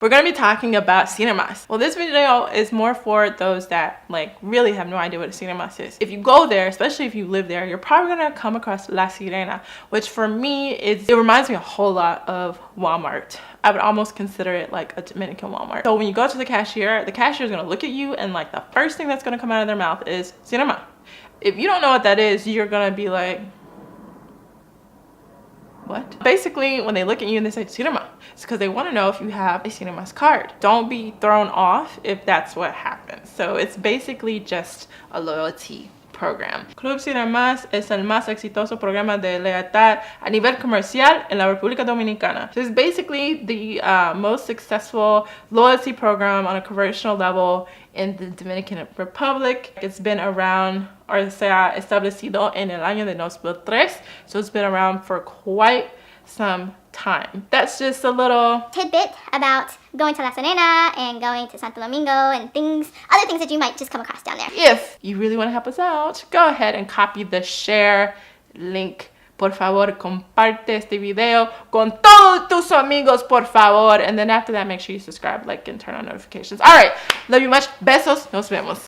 We're going to be talking about Siremás. Well, this video is more for those that like really have no idea what a Siremás is. If you go there, especially if you live there, you're probably going to come across La Sirena, which for me it reminds me a whole lot of Walmart. I would almost consider it like a Dominican Walmart. So when you go to the cashier is going to look at you and like the first thing that's going to come out of their mouth is Sirema. If you don't know what that is, you're going to be like, what? Basically, when they look at you and they say Sirema, it's because they want to know if you have a Siremás card. Don't be thrown off if that's what happens. So it's basically just a loyalty program. Club Siremás es el más exitoso programa de lealtad a nivel comercial en la República Dominicana. So it's basically the most successful loyalty program on a commercial level in the Dominican Republic. It's been around, or se ha establecido en el año de 2003. So it's been around for quite some time. That's just a little tidbit about going to La Sirena and going to Santo Domingo and other things that you might just come across down there. If you really want to help us out, go ahead and copy the share link. Por favor, comparte este video con todos tus amigos, por favor. And then after that, make sure you subscribe, like, and turn on notifications. All right. Love you much. Besos. Nos vemos.